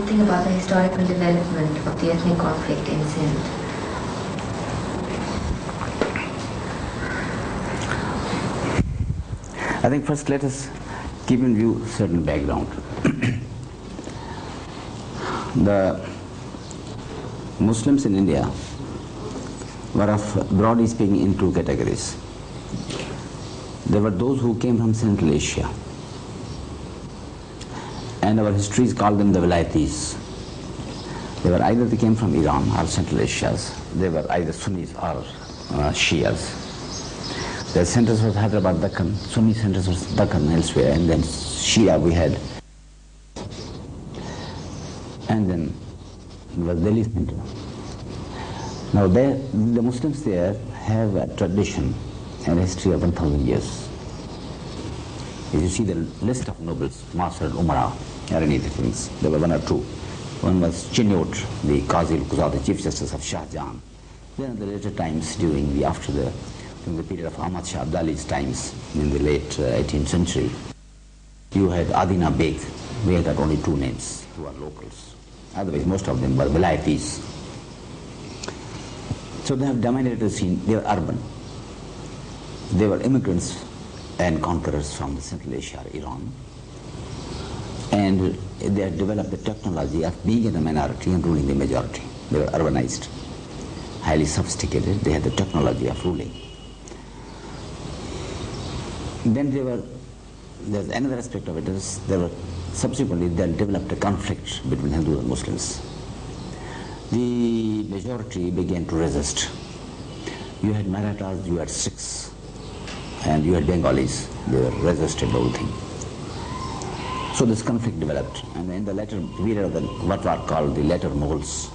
something about the historical development of the ethnic conflict in Sindh? I think first let us keep in view certain background. The Muslims in India were of, broadly speaking, in two categories. There were those who came from Central Asia, and our histories call them the Vilayatis. They came from Iran or Central Asia. They were either Sunnis or Shias. Their centers was Hyderabad, Deccan, Sunni centers was Deccan and elsewhere, and then Shia we had. And then there was Delhi center. Now the Muslims there have a tradition and a history of 1,000 years. If you see the list of nobles, Master Umara, or any of the things, there were one or two. One was Chinyot, the Qazi al-Quzat, the Chief Justice of Shah Jahan. Then in the later times, during the period of Ahmad Shah Abdali's times, in the late 18th century, you had Adina Beg. We had only two names, who are locals. Otherwise, most of them were Vilayatis. So they have dominated the scene. They were urban. They were immigrants and conquerors from the Central Asia, Iran. And they had developed the technology of being in the minority and ruling the majority. They were urbanized, highly sophisticated. They had the technology of ruling. Then there's another aspect of it is subsequently they developed a conflict between Hindus and Muslims. The majority began to resist. You had Marathas, you had Sikhs, and you had Bengalis. They resisted the whole thing. So this conflict developed, and in the later period of what were called the later Mughals,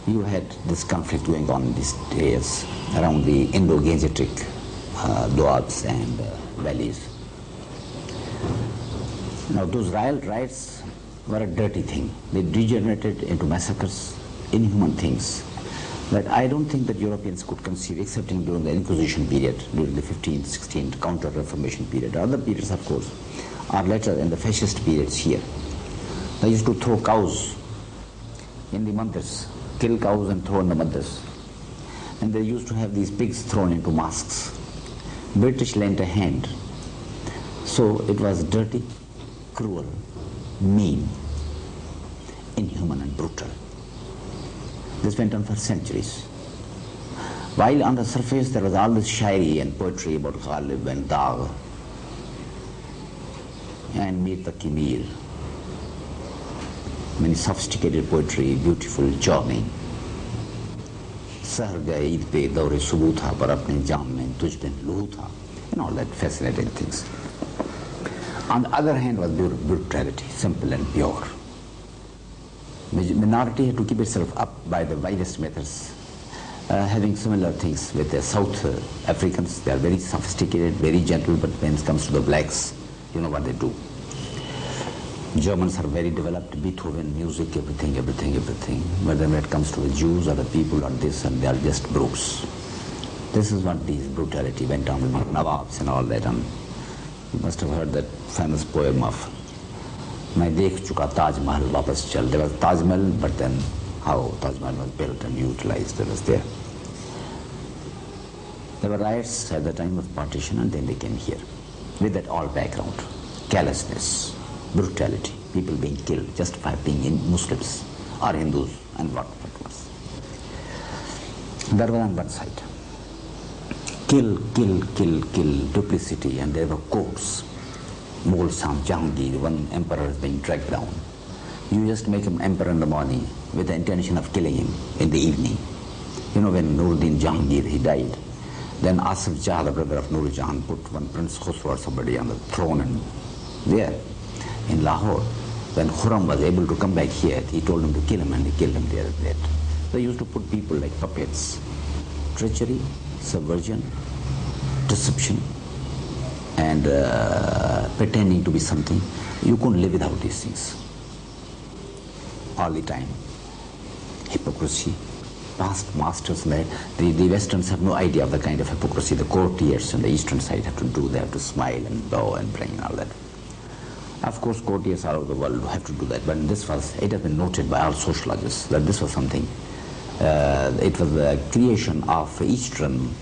you had this conflict going on in these days around the Indo-Gangetic Doabs and valleys. Now those riots were a dirty thing. They degenerated into massacres, inhuman things that I don't think that Europeans could conceive, excepting during the Inquisition period, during the 15th, 16th Counter-Reformation period. Other periods, of course, are later in the fascist periods here. They used to throw cows in the mandirs, kill cows and throw in the mandirs. And they used to have these pigs thrown into mosques. British lent a hand. So it was dirty, cruel, mean, inhuman and brutal. This went on for centuries. While on the surface there was all this shairi and poetry about Ghalib and Dagh and Mir Taki Mir, many sophisticated poetry, beautiful journey. Sahar gaye Eid pe daure subu tha, par apne jam mein tuj bin luhu tha, and all that fascinating things. On the other hand was brutality, simple and pure. Minority had to keep itself up by the widest methods, having similar things with the South Africans. They are very sophisticated, very gentle, but when it comes to the blacks, you know what they do. Germans are very developed, Beethoven, music, everything. But then when it comes to the Jews or the people or this, and they are just brutes. This is what this brutality went on with Nawabs and all that. And you must have heard that famous poem of "Main dekh chuka Taj Mahal wapas chal." There was Taj Mahal, but then how Taj Mahal was built and utilized, that was there. There were riots at the time of partition, and then they came here with that all background, callousness, brutality, people being killed just by being Muslims or Hindus, and what was. That was on one side. Kill, duplicity, and there were courts. Mughal Shah Jahangir, one emperor is being dragged down. You just make him emperor in the morning with the intention of killing him in the evening. You know, when Nuruddin Jahangir, he died, then Asif Jah, the brother of Nur Jahan, put one Prince Khusro or somebody on the throne, and there in Lahore, when Khurram was able to come back here, he told him to kill him, and he killed him there and there. They used to put people like puppets. Treachery, subversion, deception, and pretending to be something. You couldn't live without these things. All the time. Hypocrisy. Past masters, the Westerns have no idea of the kind of hypocrisy the courtiers on the eastern side have to do. They have to smile and bow and bring and all that. Of course, courtiers all over the world have to do that, but it has been noted by all sociologists that this was something, it was the creation of Eastern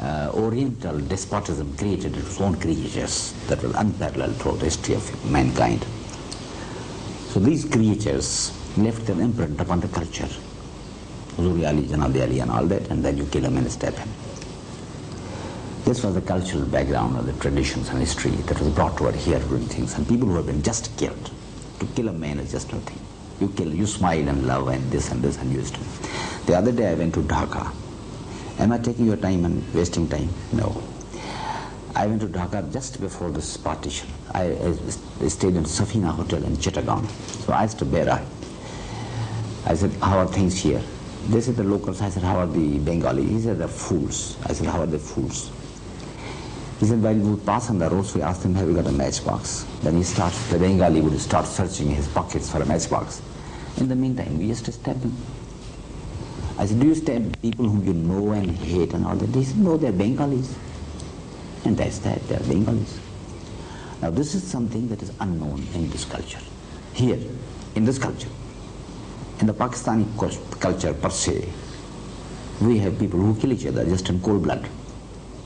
Oriental despotism created its own creatures that was unparalleled throughout the history of mankind. So these creatures left their imprint upon the culture. Huzuri Ali, Janabi Ali and all that, and then you kill him and stab him. This was the cultural background of the traditions and history that was brought over here doing things. And people who have been just killed. To kill a man is just nothing. You kill, you smile and love and this and you used to. The other day I went to Dhaka. Am I taking your time and wasting time? No. I went to Dhaka just before this partition. I stayed in Safina Hotel in Chittagong. So I asked Bera. I said, how are things here? They said the locals. I said, how are the Bengali? He said, they're fools. I said, how are they fools? He said, while we would pass on the road, so we asked him, have you got a matchbox? Then the Bengali would start searching his pockets for a matchbox. In the meantime, we used to stab him. I said, do you stab people whom you know and hate and all that? He said, no, they're Bengalis. And that's that, they're Bengalis. Now this is something that is unknown in this culture. Here, in this culture, in the Pakistani culture per se, we have people who kill each other just in cold blood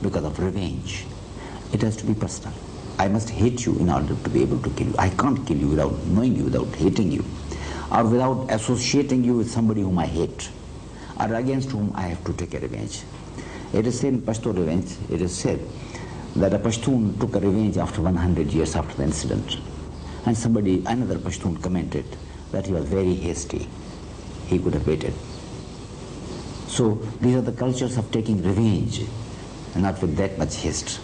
because of revenge. It has to be personal. I must hate you in order to be able to kill you. I can't kill you without knowing you, without hating you, or without associating you with somebody whom I hate, or against whom I have to take a revenge. It is said in Pashto revenge, it is said that a Pashtun took a revenge after 100 years after the incident. And another Pashtun commented that he was very hasty. He could have waited. So these are the cultures of taking revenge, and not with that much haste.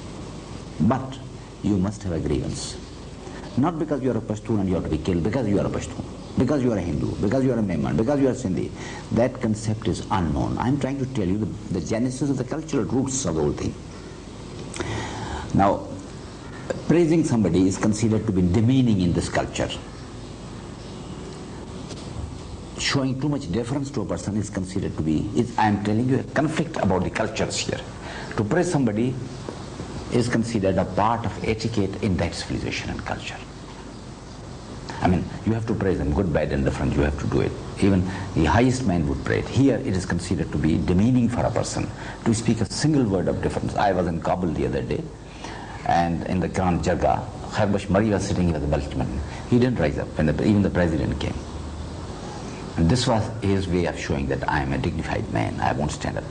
But you must have a grievance. Not because you are a Pashtun and you have to be killed, because you are a Pashtun, because you are a Hindu, because you are a Memon, because you are Sindhi. That concept is unknown. I am trying to tell you the genesis of the cultural roots of the whole thing. Now, praising somebody is considered to be demeaning in this culture. Showing too much deference to a person is considered to be, I am telling you a conflict about the cultures here. To praise somebody is considered a part of etiquette in that civilization and culture. I mean, you have to praise them, good, bad, and different, you have to do it. Even the highest man would pray it. Here it is considered to be demeaning for a person to speak a single word of difference. I was in Kabul the other day, and in the Grand Jargah, Kharbash Mari was sitting with the Balchman. He didn't rise up when even the president came. And this was his way of showing that I am a dignified man, I won't stand up.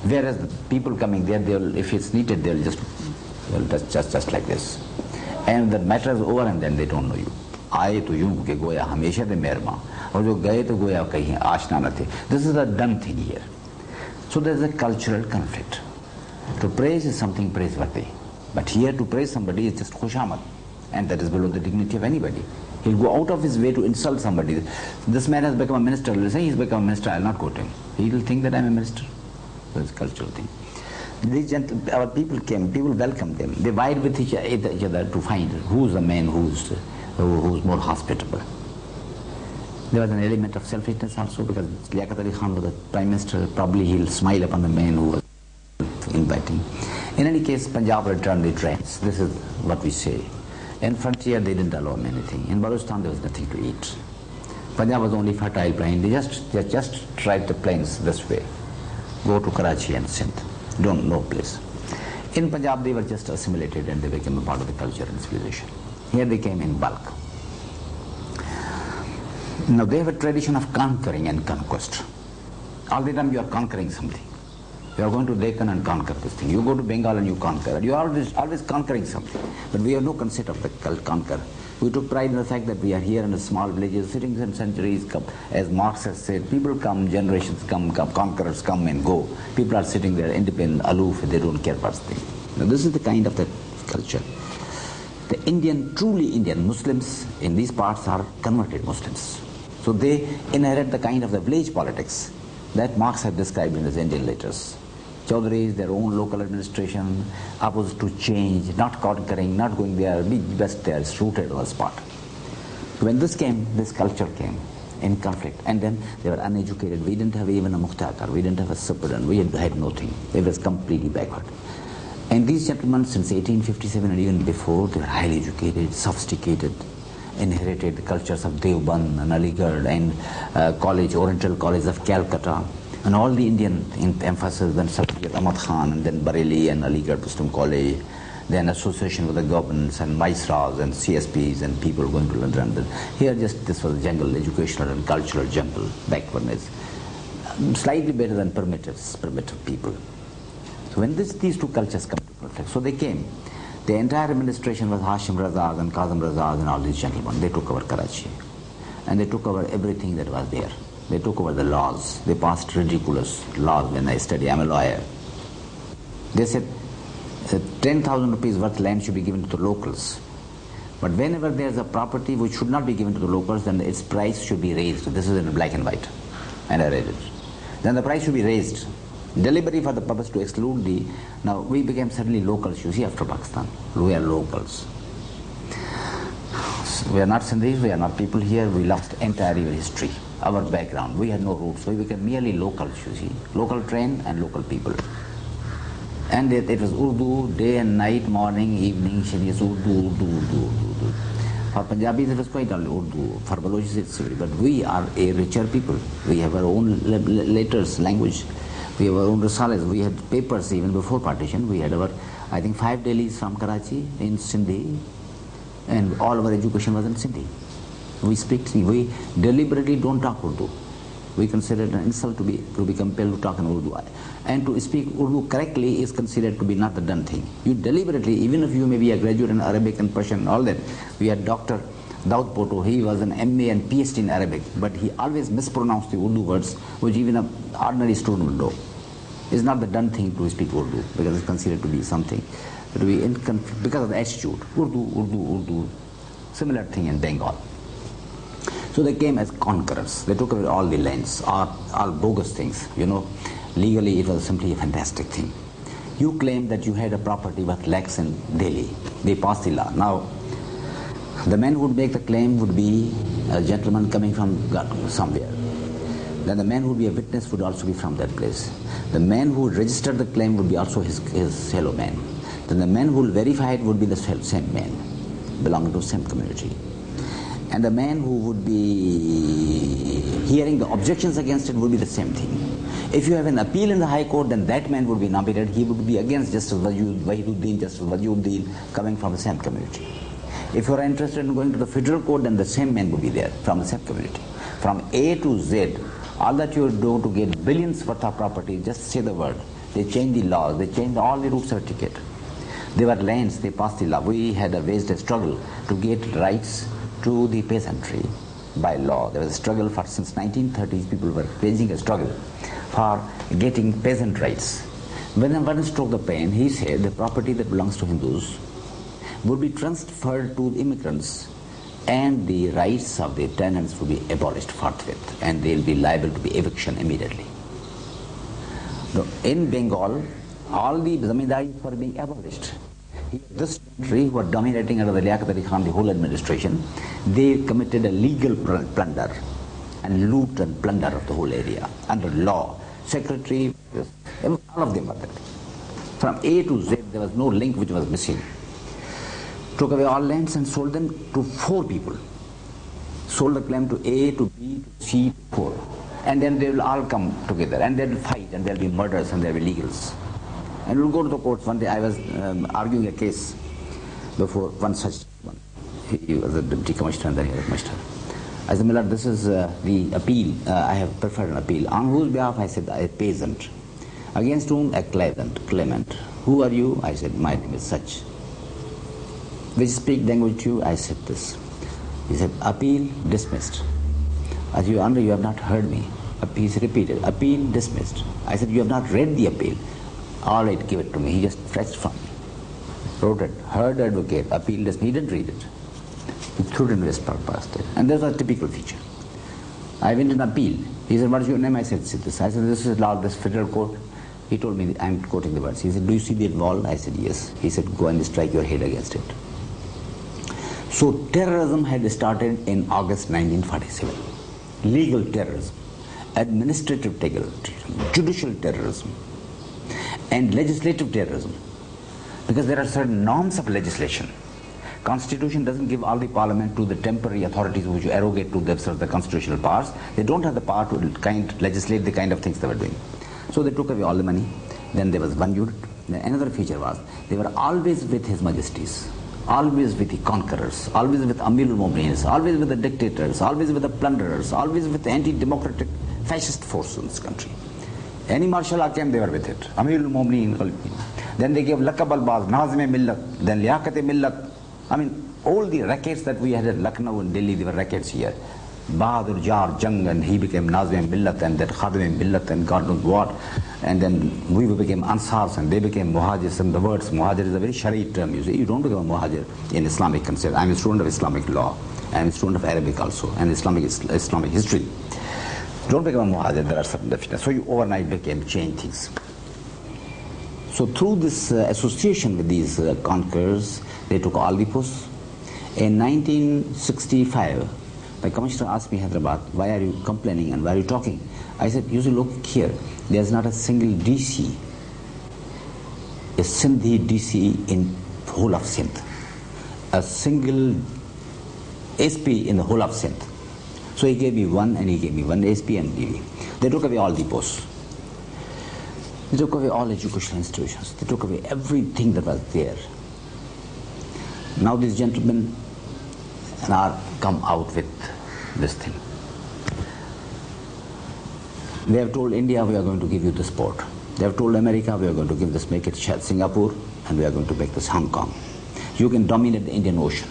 Whereas the people coming there, if it's needed, they'll just like this. And the matter is over and then they don't know you. आए तो यूं के गोया हमेशा दे मेहरमा और जो गए तो गोया कहीं आशना न थे. This is a done thing here. So there is a cultural conflict. To praise is something praiseworthy, but here to praise somebody is just khushamad, and that is below the dignity of anybody. He'll go out of his way to insult somebody. This man has become a minister. Let's say he's become a minister, I'll not go to him. He'll think that I'm a minister. That's a cultural thing. Our people came, people welcomed them. They vied with each other to find who's the man who's more hospitable. There was an element of selfishness also, because Liaquat Ali Khan was the Prime Minister. Probably he'll smile upon the man who was inviting. In any case, Punjab returned the trains. This is what we say. In frontier, they didn't allow him anything. In Balochistan, there was nothing to eat. Punjab was only fertile plain. They just tried the plains this way. Go to Karachi and Sindh. Don't know place. In Punjab, they were just assimilated and they became a part of the culture and civilization. Here they came in bulk. Now they have a tradition of conquering and conquest. All the time you are conquering something. You are going to Deccan and conquer this thing. You go to Bengal and you conquer. You are always conquering something. But we have no concept of the conquer. We took pride in the fact that we are here in a small villages, sitting in centuries. As Marx has said, people come, generations come, conquerors come and go. People are sitting there independent, aloof, they don't care about things. Now this is the kind of the culture. The truly Indian Muslims in these parts are converted Muslims. So they inherit the kind of the village politics that Marx had described in his Indian letters. Chaudhurys, their own local administration, opposed to change, not conquering, not going there, be best there, rooted on the spot. When this culture came in conflict, and then they were uneducated. We didn't have even a muhtakar, we didn't have a superdon, we had nothing. They was completely backward. And these gentlemen, since 1857 and even before, they were highly educated, sophisticated, inherited the cultures of Deoband and Aligarh and Oriental College of Calcutta, and all the Indian emphasis, then Sarkir Ahmad Khan, and then Bareilly and Aligarh Muslim College, then association with the governments and Viceroys and CSPs and people going to London. Here just this was a jungle, educational and cultural jungle, backwardness, slightly better than primitive people. So when these two cultures come to conflict, so they came. The entire administration was Hashim Razaz and Kazim Razaz and all these gentlemen. They took over Karachi. And they took over everything that was there. They took over the laws. They passed ridiculous laws when I study. I'm a lawyer. They said 10,000 rupees worth land should be given to the locals. But whenever there's a property which should not be given to the locals, then its price should be raised. This is in black and white. And I read it. Then the price should be raised. Deliberately for the purpose to exclude the... Now we became suddenly locals, you see, after Pakistan. We are locals. We are not Sindhis, we are not people here, we lost entire history, our background. We had no roots, we became merely locals, you see. Local train and local people. And it was Urdu, day and night, morning, evening, Shanias, Urdu. For Punjabis it was quite only Urdu. For Balochis it's Sindhi. But we are a richer people. We have our own letters, language. We have our own risalas. We had papers even before partition. We had our, I think, 5 dailies from Karachi in Sindhi, and all our education was in Sindhi. We speak Sindhi. We deliberately don't talk Urdu. We consider it an insult to be compelled to talk in Urdu. And to speak Urdu correctly is considered to be not the done thing. You deliberately, even if you may be a graduate in Arabic and Persian and all that, we had Dr. Daud Poto, he was an MA and PhD in Arabic, but he always mispronounced the Urdu words, which even an ordinary student would know. It's not the done thing to speak Urdu, because it's considered to be something that we, because of the attitude. Urdu. Similar thing in Bengal. So they came as conquerors. They took away all the lands, all bogus things. You know, legally it was simply a fantastic thing. You claim that you had a property worth lakhs in Delhi. They passed the law. Now, the man who would make the claim would be a gentleman coming from somewhere. Then the man who would be a witness would also be from that place. The man who would register the claim would be also his fellow man. Then the man who will verify it would be the same man, belonging to the same community. And the man who would be hearing the objections against it would be the same thing. If you have an appeal in the High Court, then that man would be nominated. He would be against Justice Wahiduddin, coming from the same community. If you are interested in going to the federal court, then the same man would be there from the same community. From A to Z, all that you do to get billions worth of property, just say the word. They changed the laws, they changed all the route certificate. They were lands, they passed the law. We had waged a struggle to get rights to the peasantry by law. There was a struggle since 1930s, people were waging a struggle for getting peasant rights. When one struck the pen, he said the property that belongs to Hindus would be transferred to the immigrants, and the rights of the tenants would be abolished forthwith, and they will be liable to be eviction immediately. Now, in Bengal, all the zamindaris were being abolished. This country, who were dominating under the Liaquat Ali Khan, the whole administration, they committed a legal plunder and loot and plunder of the whole area under law. Secretary, all of them were there. From A to Z, there was no link which was missing. Took away all lands and sold them to 4 people. Sold the claim to A, to B, to C, to 4. And then they will all come together and they will fight, and there will be murders and there will be legals. And we will go to the courts. One day I was arguing a case before one such one. He was a deputy commissioner and then he was a commissioner. I said, Miller, this is the appeal. I have preferred an appeal. On whose behalf? I said, a peasant. Against whom? A claimant. Who are you? I said, my name is such. Which speak language to you? I said this. He said, appeal dismissed. I said, Your Honor, you have not heard me. He repeated, appeal dismissed. I said, you have not read the appeal. All right, give it to me. He just fetched from me. Wrote it, heard advocate, appeal dismissed. He didn't read it. He threw it in his past it. And that's a typical feature. I went in appeal. He said, what is your name? I said, this. I said, this is law, this federal court. He told me, I'm quoting the words. He said, do you see that wall? I said, yes. He said, go and strike your head against it. So terrorism had started in August 1947. Legal terrorism, administrative terrorism, judicial terrorism, and legislative terrorism. Because there are certain norms of legislation. Constitution doesn't give all the parliament to the temporary authorities which arrogate to themselves the constitutional powers. They don't have the power to legislate the kind of things they were doing. So they took away all the money. Then there was one unit. Then another feature was they were always with His Majesties, always with the conquerors, always with Amirul Mu'mineen, always with the dictators, always with the plunderers, always with the anti-democratic fascist force in this country. Any martial law came, they were with it. Amirul Mu'mineen. Then they gave Laqab al-Baz, Nazim-e-Millat, then Liaqat-e-Millat. I mean, all the rackets that we had at Lucknow and Delhi, they were rackets here. Bahadur Jar Jang, and he became Nazim-e-Millat, and then Khadim-e-Millat, and God knows what. And then we became Ansars, and they became Muhajirs. And the words Muhajir is a very Shari term. You see, you don't become a Muhajir in Islamic concept. I'm a student of Islamic law. I'm a student of Arabic also, and Islamic history. Don't become a Muhajir, there are certain definitions. So you overnight change things. So through this association with these conquerors, they took all the posts. In 1965, my commissioner asked me, Hyderabad, why are you complaining and why are you talking? I said, you see, look here, there's not a single DC, a Sindhi DC in the whole of Sindh, a single SP in the whole of Sindh. So he gave me one, and he gave me one SP and DV. They took away all the posts. They took away all educational institutions. They took away everything that was there. Now these gentlemen are come out with this thing. They have told India, we are going to give you this port. They have told America, we are going to give this, make it Singapore, and we are going to make this Hong Kong. You can dominate the Indian Ocean.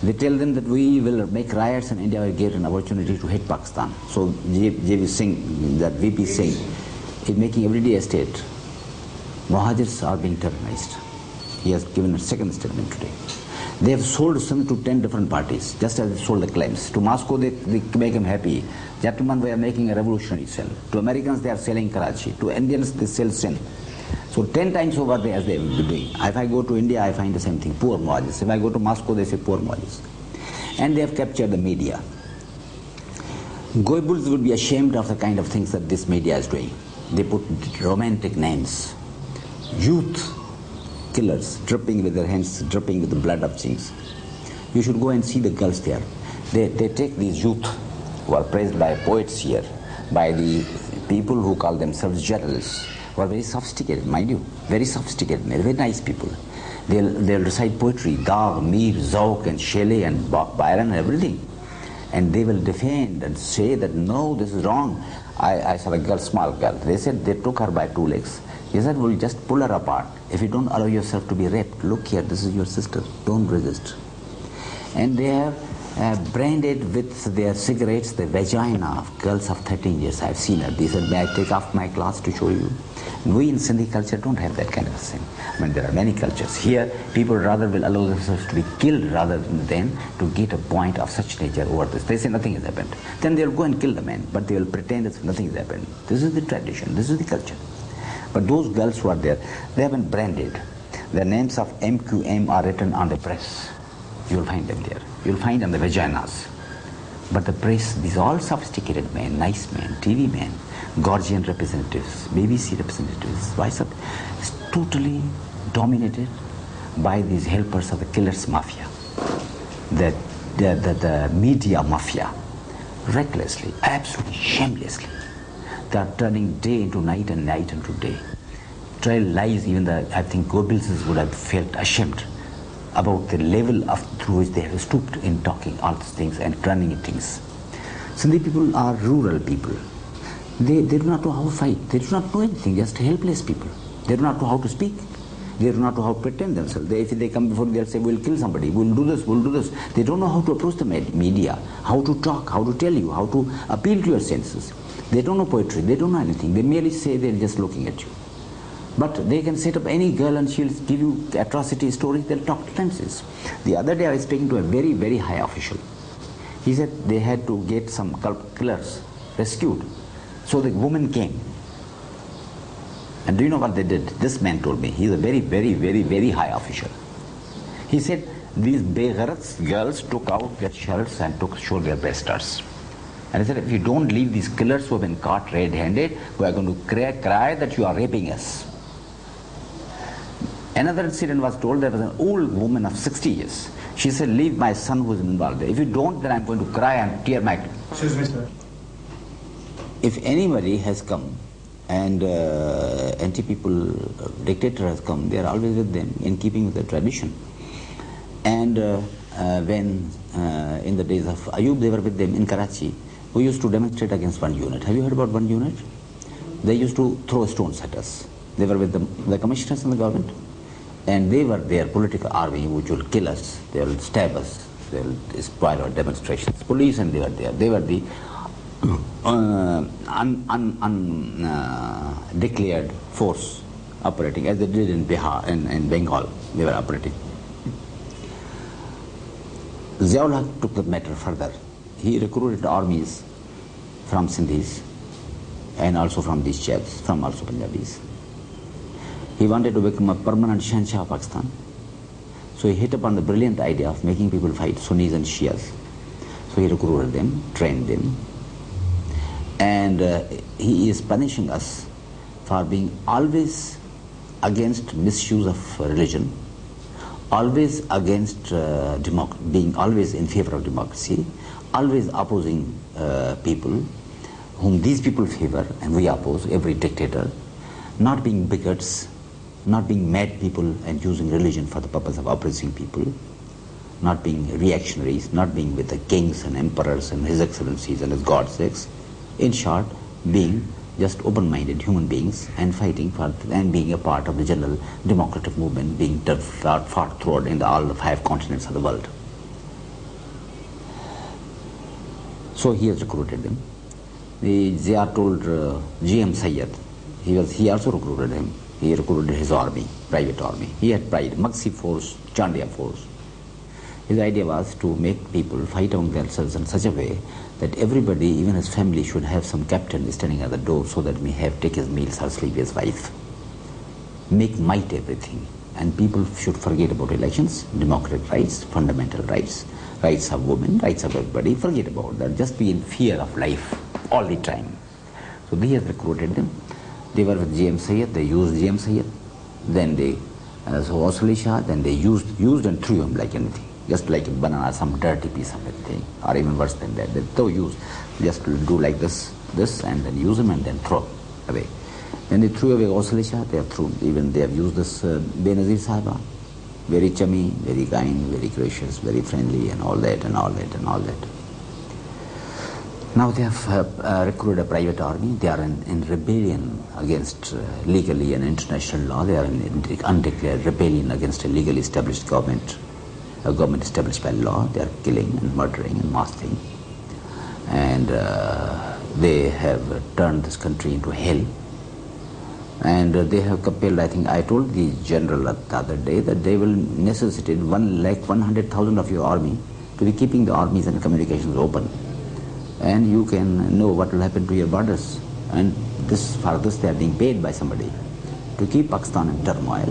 They tell them that we will make riots and India will get an opportunity to hit Pakistan. So JV Singh, that VP Singh, is making every day a state. Muhajirs are being terrorized. He has given a second statement today. They have sold some to 10 different parties, just as they sold the claims. To Moscow, they make him happy. Gentlemen, we are making a revolutionary cell. To Americans, they are selling Karachi. To Indians, they sell Sindh. So 10 times over there as they will be doing. If I go to India, I find the same thing, poor Muhajirs. If I go to Moscow, they say poor Muhajirs. And they have captured the media. Goebbels would be ashamed of the kind of things that this media is doing. They put romantic names. Youth killers, dripping with their hands, dripping with the blood of kings. You should go and see the girls there. They take these youth who are praised by poets here, by the people who call themselves journalists, who are very sophisticated, mind you, very sophisticated, very nice people. They'll recite poetry, Daag, Mir, Zauk, and Shelley, and Byron, and everything. And they will defend and say that, no, this is wrong. I saw a girl, small girl. They said they took her by 2 legs. He said, we'll just pull her apart. If you don't allow yourself to be raped, look here, this is your sister, don't resist. And they have branded with their cigarettes the vagina of girls of 13 years. I've seen her. They said, may I take off my clothes to show you? And we in Sindhi culture don't have that kind of thing. I mean, there are many cultures. Here, people rather will allow themselves to be killed rather than to get a point of such nature over this. They say nothing has happened. Then they'll go and kill the man, but they will pretend that nothing has happened. This is the tradition, this is the culture. But those girls who are there, they have been branded. Their names of MQM are written on the press. You'll find them there. You'll find them the vaginas. But the press, these all sophisticated men, nice men, TV men, Gorgian representatives, BBC representatives, vice up, is totally dominated by these helpers of the killers mafia, the media mafia, recklessly, absolutely shamelessly. They are turning day into night and night into day. Trail lies, even I think Goebbels would have felt ashamed about the level through which they have stooped in talking all these things and running things. Sindhi people are rural people. They do not know how to fight. They do not know anything, just helpless people. They do not know how to speak. They do not know how to pretend themselves. If they come before, they'll say, we'll kill somebody, we'll do this, we'll do this. They don't know how to approach the media, how to talk, how to tell you, how to appeal to your senses. They don't know poetry, they don't know anything. They merely say they're just looking at you. But they can set up any girl and she'll give you atrocity stories, they'll talk nonsense. The other day I was speaking to a very, very high official. He said they had to get some killers rescued. So the woman came. And do you know what they did? This man told me. He's a very, very, very, very high official. He said these begharats girls took out their shirts and showed their breasts. And he said, if you don't leave these killers who have been caught red-handed, we are going to cry that you are raping us. Another incident was told, there was an old woman of 60 years. She said, leave my son who is involved there. If you don't, then I'm going to cry and tear my... Excuse me, sir. If anybody has come and anti-people dictator has come, they are always with them in keeping with the tradition. And when in the days of Ayub, they were with them in Karachi, who used to demonstrate against one unit. Have you heard about one unit? They used to throw stones at us. They were with the commissioners in the government, and they were their political army which will kill us, they will stab us, they will spoil our demonstrations. Police, and they were there. They were the undeclared force operating, as they did in Bihar and in Bengal. They were operating. Ziaul Haq took the matter further. He recruited armies from Sindhis and also from these chaps, from also Punjabis. He wanted to become a permanent Shahanshah of Pakistan. So he hit upon the brilliant idea of making people fight Sunnis and Shias. So he recruited them, trained them, and he is punishing us for being always against misuse of religion, always against being always in favor of democracy, always opposing people whom these people favor and we oppose, every dictator, not being bigots, not being mad people and using religion for the purpose of oppressing people, not being reactionaries, not being with the kings and emperors and his excellencies and his godsakes. In short, being just open-minded human beings and fighting for and being a part of the general democratic movement being fought throughout in all the 5 continents of the world. So he has recruited them. The Ziar told GM Sayyid, he also recruited him. He recruited his army, private army. He had pride, Maxi force, Chandiya force. His idea was to make people fight among themselves in such a way that everybody, even his family, should have some captain standing at the door so that he may take his meals or sleep with his wife. Make might everything. And people should forget about elections, democratic rights, fundamental rights, rights of women, rights of everybody. Forget about that. Just be in fear of life all the time. So he has recruited them. They were with GM Sayyid, they used GM Sayyid. Then they, so Wasuli Shah, then they used and threw him like anything. Just like a banana, some dirty piece of a thing, or even worse than that. They so use, just to do like this, and then use him and then throw away. Then they threw away Wasuli Shah, they have thrown, even they have used this Benazir Sahiba, very chummy, very kind, very gracious, very friendly, and all that, and all that, and all that. Now they have recruited a private army. They are in rebellion against legally and international law. They are in undeclared rebellion against a legally established government, a government established by law. They are killing and murdering and massing. And they have turned this country into hell. And they have compelled, I think, I told the general the other day that they will necessitate 100,000 of your army to be keeping the armies and communications open. And you can know what will happen to your borders. And for this they are being paid by somebody to keep Pakistan in turmoil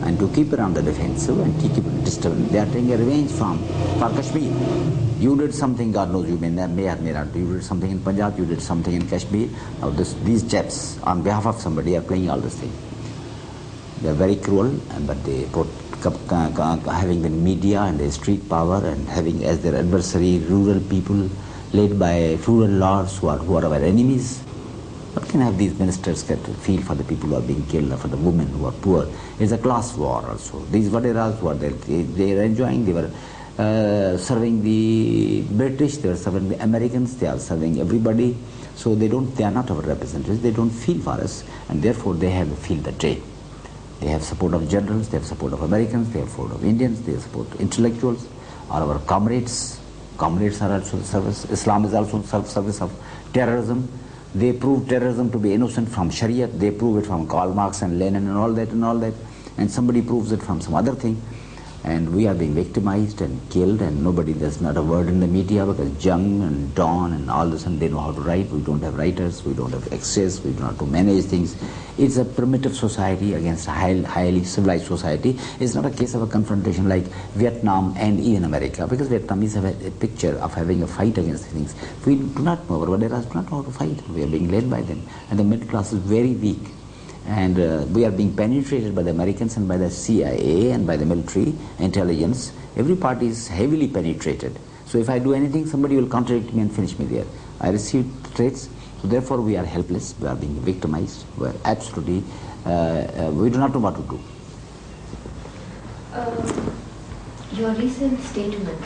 and to keep it on the defensive and keep it disturbed. They are taking a revenge for Kashmir. You did something, God knows, you may or may not. You did something in Punjab, you did something in Kashmir. Now these chaps, on behalf of somebody, are playing all this thing. They are very cruel, but they having the media and the street power and having as their adversary rural people led by rural lords who are our enemies. What can have these ministers get to feel for the people who are being killed or for the women who are poor? It's a class war also. These Vaderas who are there, they are enjoying, they were serving the British, they are serving the Americans, they are serving everybody. So they are not our representatives, they don't feel for us, and therefore they have to feel the day. They have support of generals, they have support of Americans, they have support of Indians, they have support of intellectuals, or our comrades. Comrades are also service. Islam is also service of terrorism. They prove terrorism to be innocent from Sharia. They prove it from Karl Marx and Lenin and all that and all that. And somebody proves it from some other thing. And we are being victimized and killed, and there's not a word in the media because Jung and Dawn and all this, and they know how to write. We don't have writers, we don't have access, we don't know how to manage things. It's a primitive society against a highly civilized society. It's not a case of a confrontation like Vietnam and even America, because Vietnamese have a picture of having a fight against things. We do not know, our Vaderas do not know how to fight. We are being led by them. And the middle class is very weak. And we are being penetrated by the Americans and by the CIA and by the military intelligence. Every party is heavily penetrated. So if I do anything, somebody will contradict me and finish me there. I received threats, so therefore we are helpless, we are being victimized, we are absolutely, we do not know what to do. Your recent statement